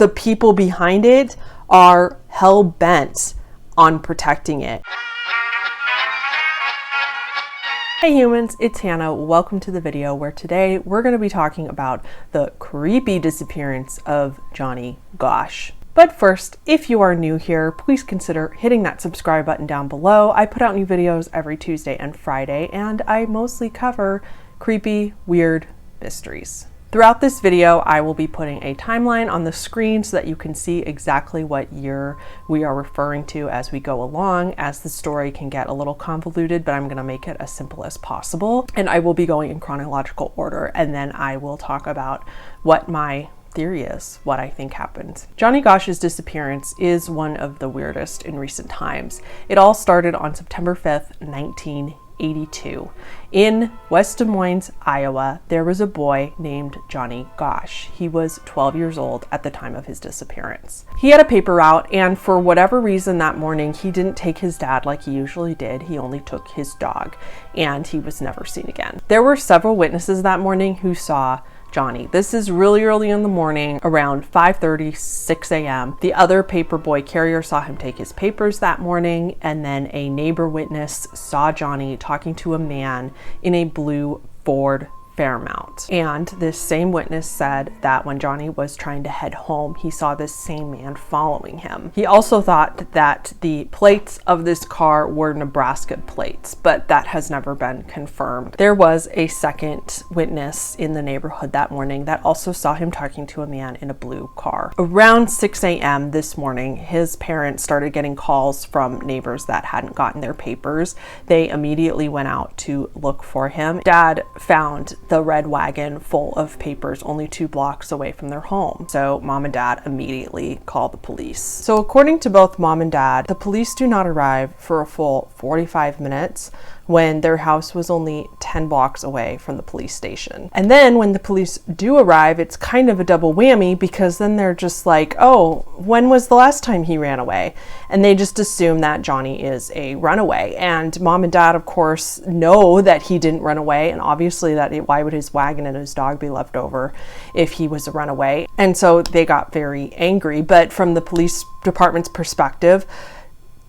the people behind it are hell-bent on protecting it. Hey humans, it's Hannah. Welcome to the video where today we're going to be talking about the creepy disappearance of Johnny Gosch. But first, if you are new here, please consider hitting that subscribe button down below. I put out new videos every Tuesday and Friday, and I mostly cover creepy, weird mysteries. Throughout this video, I will be putting a timeline on the screen so that you can see exactly what year we are referring to as we go along, as the story can get a little convoluted, but I'm going to make it as simple as possible. And I will be going in chronological order, and then I will talk about what my theory is, what I think happened. Johnny Gosch's disappearance is one of the weirdest in recent times. It all started on September 5th, 1982. In West Des Moines, Iowa, there was a boy named Johnny Gosch. He was 12 years old at the time of his disappearance. He had a paper route, and for whatever reason that morning, he didn't take his dad like he usually did. He only took his dog, and he was never seen again. There were several witnesses that morning who saw Johnny. This is really early in the morning, around 5:30, 6 a.m. The other paperboy carrier saw him take his papers that morning, and then a neighbor witness saw Johnny talking to a man in a blue Ford Fairmount. And this same witness said that when Johnny was trying to head home, he saw this same man following him. He also thought that the plates of this car were Nebraska plates, but that has never been confirmed. There was a second witness in the neighborhood that morning that also saw him talking to a man in a blue car. Around 6 a.m. this morning, his parents started getting calls from neighbors that hadn't gotten their papers. They immediately went out to look for him. Dad found the red wagon full of papers only 2 blocks away from their home. So mom and dad immediately called the police. So according to both mom and dad, the police do not arrive for a full 45 minutes when their house was only 10 blocks away from the police station. And then when the police do arrive, it's kind of a double whammy, because then they're just like, oh, when was the last time he ran away? And they just assume that Johnny is a runaway. And mom and dad, of course, know that he didn't run away, and obviously why would his wagon and his dog be left over if he was a runaway? And so they got very angry. But from the police department's perspective,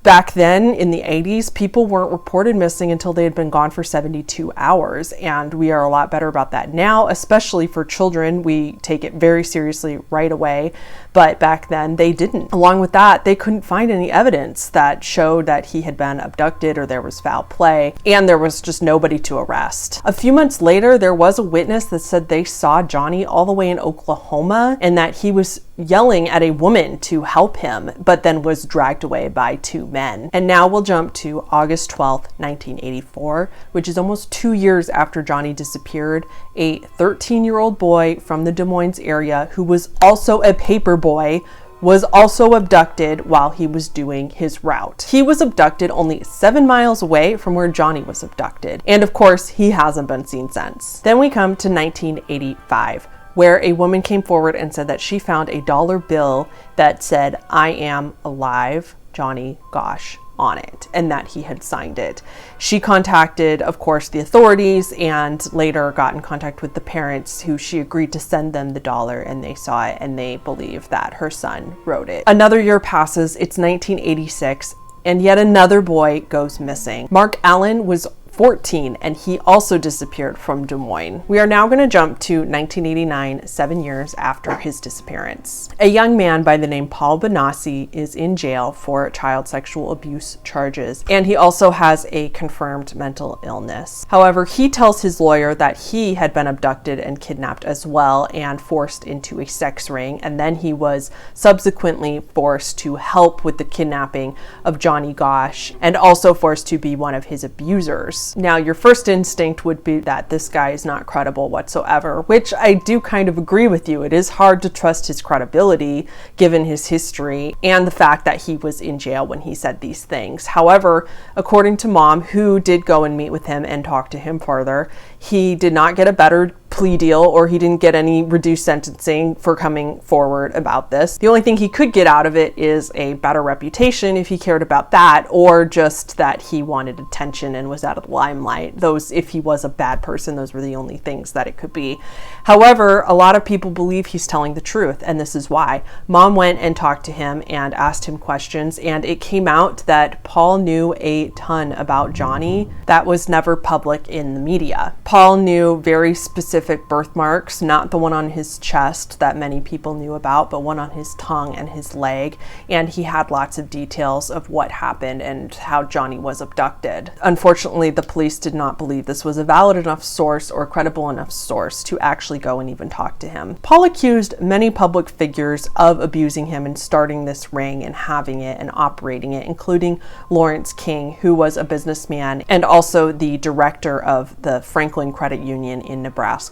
back then in the 80s, people weren't reported missing until they had been gone for 72 hours. And we are a lot better about that now, especially for children. We take it very seriously right away. But back then they didn't. Along with that, they couldn't find any evidence that showed that he had been abducted or there was foul play. And there was just nobody to arrest. A few months later, there was a witness that said they saw Johnny all the way in Oklahoma, and that he was yelling at a woman to help him, but then was dragged away by 2 men. And now we'll jump to August 12th, 1984, which is almost 2 years after Johnny disappeared. A 13-year-old boy from the Des Moines area, who was also a paper boy, was also abducted while he was doing his route. He was abducted only 7 miles away from where Johnny was abducted. And of course, he hasn't been seen since. Then we come to 1985. Where a woman came forward and said that she found a dollar bill that said, "I am alive, Johnny Gosch," on it, and that he had signed it. She contacted, of course, the authorities, and later got in contact with the parents, who she agreed to send them the dollar, and they saw it and they believe that her son wrote it. Another year passes, it's 1986, and yet another boy goes missing. Mark Allen was 14, and he also disappeared from Des Moines. We are now going to jump to 1989, 7 years after his disappearance. A young man by the name Paul Benassi is in jail for child sexual abuse charges, and he also has a confirmed mental illness. However, he tells his lawyer that he had been abducted and kidnapped as well, and forced into a sex ring, and then he was subsequently forced to help with the kidnapping of Johnny Gosch, and also forced to be one of his abusers. Now, your first instinct would be that this guy is not credible whatsoever, which I do kind of agree with you. It is hard to trust his credibility given his history and the fact that he was in jail when he said these things. However, according to mom, who did go and meet with him and talk to him further, He did not get a better plea deal, or he didn't get any reduced sentencing for coming forward about this. The only thing he could get out of it is a better reputation, if he cared about that, or just that he wanted attention and was out of the limelight. Those, if he was a bad person, those were the only things that it could be. However, a lot of people believe he's telling the truth, and this is why. Mom went and talked to him and asked him questions, and it came out that Paul knew a ton about Johnny that was never public in the media. Paul knew very specific birthmarks, not the one on his chest that many people knew about, but one on his tongue and his leg, and he had lots of details of what happened and how Johnny was abducted. Unfortunately, the police did not believe this was a valid enough source or credible enough source to actually go and even talk to him. Paul accused many public figures of abusing him and starting this ring and having it and operating it, including Lawrence King, who was a businessman and also the director of the Franklin Credit Union in Nebraska.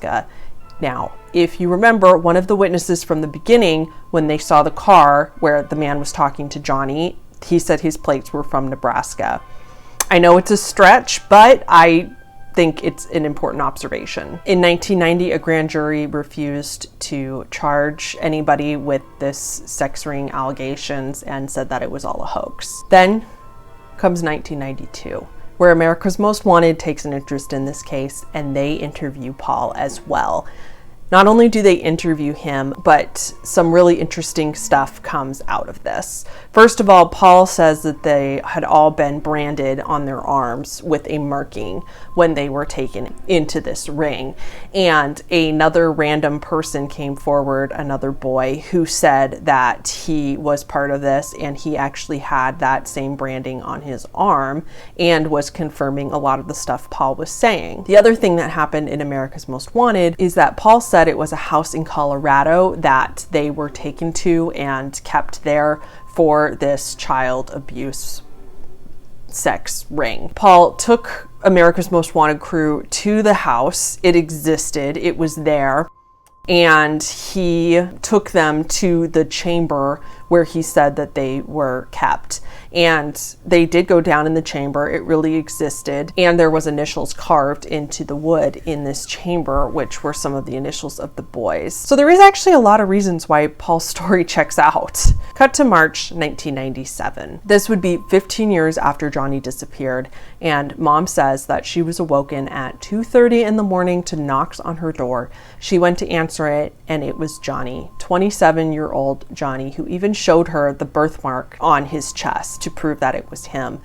Now, if you remember, one of the witnesses from the beginning, when they saw the car where the man was talking to Johnny, he said his plates were from Nebraska. I know it's a stretch, but I think it's an important observation. In 1990, a grand jury refused to charge anybody with this sex ring allegations and said that it was all a hoax. Then comes 1992. Where America's Most Wanted takes an interest in this case, and they interview Paul as well. Not only do they interview him, but some really interesting stuff comes out of this. First of all, Paul says that they had all been branded on their arms with a marking when they were taken into this ring. And another random person came forward, another boy, who said that he was part of this and he actually had that same branding on his arm and was confirming a lot of the stuff Paul was saying. The other thing that happened in America's Most Wanted is that Paul said it was a house in Colorado that they were taken to and kept there for this child abuse sex ring. Paul took America's Most Wanted crew to the house. It existed, it was there, and he took them to the chamber where he said that they were kept. And they did go down in the chamber. It really existed. And there was initials carved into the wood in this chamber, which were some of the initials of the boys. So there is actually a lot of reasons why Paul's story checks out. Cut to March 1997. This would be 15 years after Johnny disappeared. And Mom says that she was awoken at 2:30 in the morning to knocks on her door. She went to answer it, and it was Johnny, 27-year-old Johnny, who even showed her the birthmark on his chest to prove that it was him.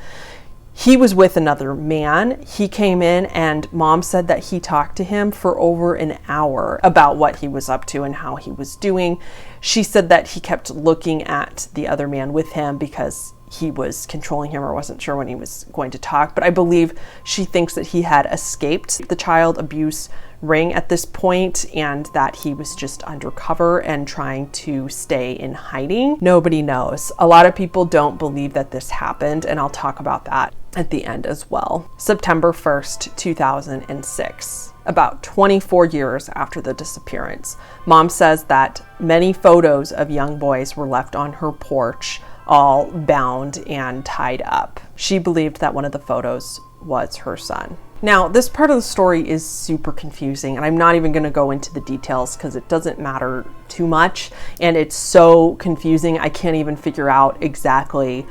He was with another man. He came in, and Mom said that he talked to him for over an hour about what he was up to and how he was doing. She said that he kept looking at the other man with him because he was controlling him or wasn't sure when he was going to talk. But I believe she thinks that he had escaped the child abuse ring at this point and that he was just undercover and trying to stay in hiding. Nobody knows. A lot of people don't believe that this happened, and I'll talk about that at the end as well. September 1st, 2006. About 24 years after the disappearance. Mom says that many photos of young boys were left on her porch, all bound and tied up. She believed that one of the photos was her son. Now, this part of the story is super confusing, and I'm not even going to go into the details because it doesn't matter too much, and it's so confusing I can't even figure out exactly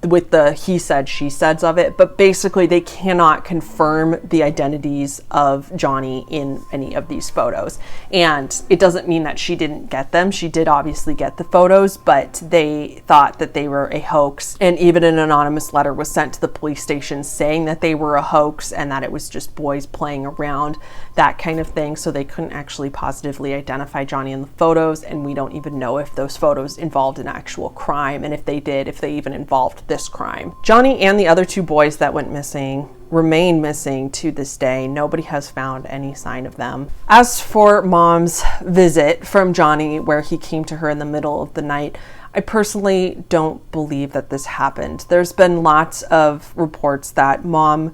with the he said, she said of it, but basically they cannot confirm the identities of Johnny in any of these photos. And it doesn't mean that she didn't get them. She did obviously get the photos, but they thought that they were a hoax. And even an anonymous letter was sent to the police station saying that they were a hoax and that it was just boys playing around, that kind of thing. So they couldn't actually positively identify Johnny in the photos. And we don't even know if those photos involved an actual crime. And if they did, if they even involved this crime. Johnny and the other two boys that went missing remain missing to this day. Nobody has found any sign of them. As for Mom's visit from Johnny, where he came to her in the middle of the night, I personally don't believe that this happened. There's been lots of reports that Mom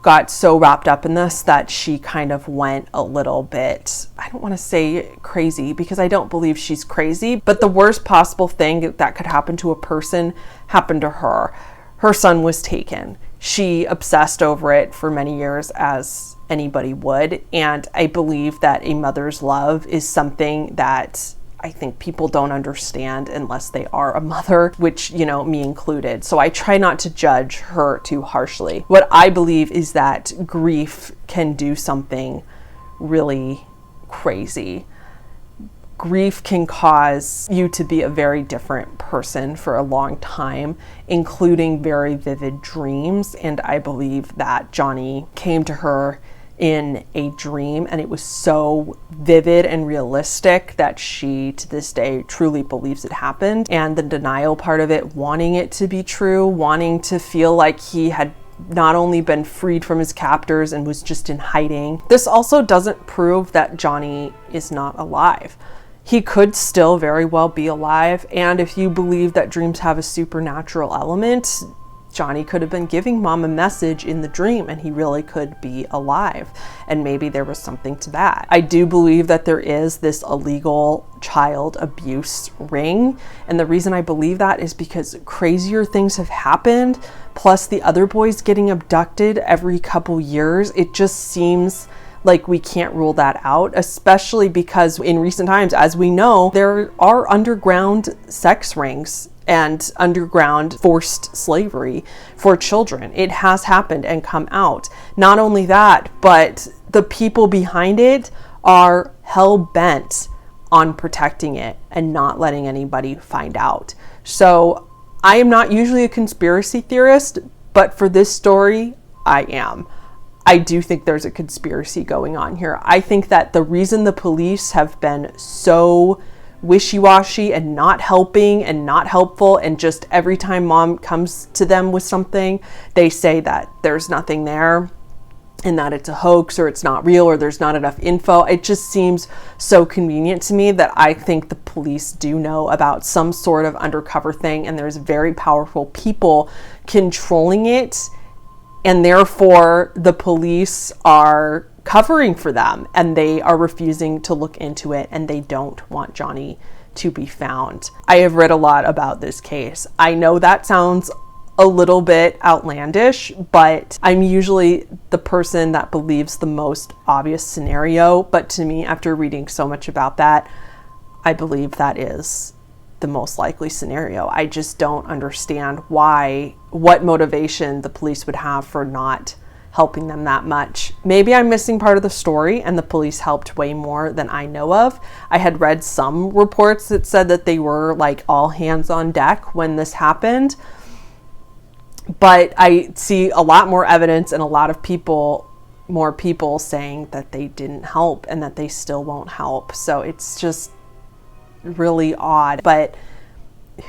got so wrapped up in this that she kind of went a little bit, I don't want to say crazy because I don't believe she's crazy, but the worst possible thing that could happen to a person happened to her. Her son was taken. She obsessed over it for many years, as anybody would. And I believe that a mother's love is something that I think people don't understand unless they are a mother, which, you know, me included. So I try not to judge her too harshly. What I believe is that grief can do something really crazy. Grief can cause you to be a very different person for a long time, including very vivid dreams. And I believe that Johnny came to her in a dream, and it was so vivid and realistic that she, to this day, truly believes it happened. And the denial part of it, wanting it to be true, wanting to feel like he had not only been freed from his captors and was just in hiding. This also doesn't prove that Johnny is not alive. He could still very well be alive, and if you believe that dreams have a supernatural element, Johnny could have been giving mom a message in the dream, and he really could be alive, and maybe there was something to that. I do believe that there is this illegal child abuse ring, and the reason I believe that is because crazier things have happened, plus the other boys getting abducted every couple years. It just seems like we can't rule that out, especially because in recent times, as we know, there are underground sex rings and underground forced slavery for children. It has happened and come out. Not only that, but the people behind it are hell-bent on protecting it and not letting anybody find out. So I am not usually a conspiracy theorist, but for this story, I am. I do think there's a conspiracy going on here. I think that the reason the police have been so wishy-washy and not helping and not helpful, and just every time mom comes to them with something, they say that there's nothing there and that it's a hoax or it's not real or there's not enough info. It just seems so convenient to me that I think the police do know about some sort of undercover thing, and there's very powerful people controlling it, and therefore the police are covering for them and they are refusing to look into it, and they don't want Johnny to be found. I have read a lot about this case. I know that sounds a little bit outlandish, but I'm usually the person that believes the most obvious scenario. But to me, after reading so much about that, I believe that is the most likely scenario. I just don't understand what motivation the police would have for not helping them that much. Maybe I'm missing part of the story and the police helped way more than I know of. I had read some reports that said that they were like all hands on deck when this happened, but I see a lot more evidence and a lot of more people saying that they didn't help and that they still won't help. So it's just really odd, but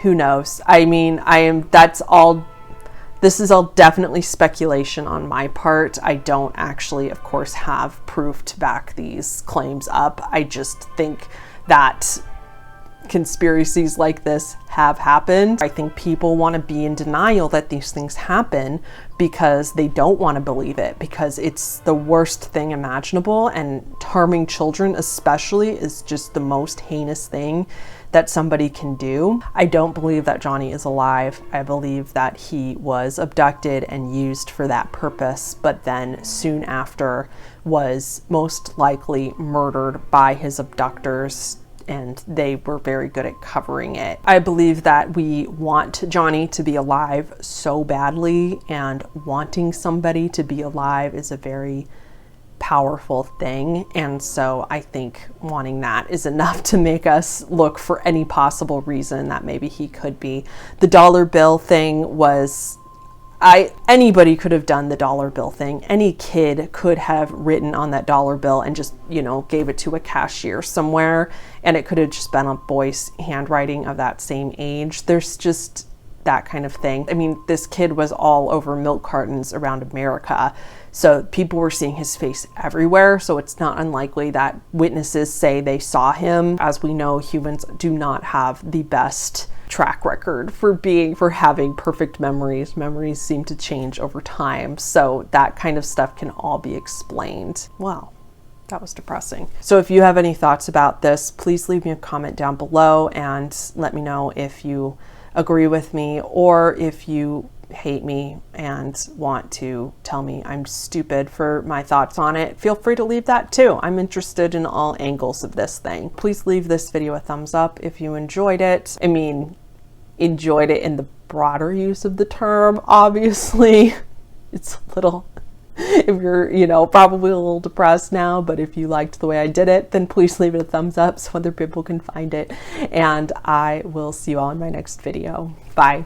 who knows? I mean, this is all definitely speculation on my part. I don't actually, of course, have proof to back these claims up. I just think that conspiracies like this have happened. I think people want to be in denial that these things happen because they don't want to believe it, because it's the worst thing imaginable, and harming children especially is just the most heinous thing that somebody can do. I don't believe that Johnny is alive. I believe that he was abducted and used for that purpose, but then soon after was most likely murdered by his abductors, and they were very good at covering it. I believe that we want Johnny to be alive so badly, and wanting somebody to be alive is a very powerful thing, and so I think wanting that is enough to make us look for any possible reason that maybe he could be. The dollar bill thing was, anybody could have done the dollar bill thing. Any kid could have written on that dollar bill and just, gave it to a cashier somewhere, and it could have just been a boy's handwriting of that same age. There's just that kind of thing. I mean, this kid was all over milk cartons around America, so people were seeing his face everywhere, so it's not unlikely that witnesses say they saw him. As we know, humans do not have the best track record for having perfect memories. Memories seem to change over time, so that kind of stuff can all be explained. Wow, that was depressing. So if you have any thoughts about this, please leave me a comment down below and let me know if you agree with me, or if you hate me and want to tell me I'm stupid for my thoughts on it, feel free to leave that too. I'm interested in all angles of this thing. Please leave this video a thumbs up if you enjoyed it. I mean, enjoyed it in the broader use of the term, obviously. It's a little, if you're, you know, probably a little depressed now, but if you liked the way I did it, then please leave it a thumbs up so other people can find it. And I will see you all in my next video. Bye.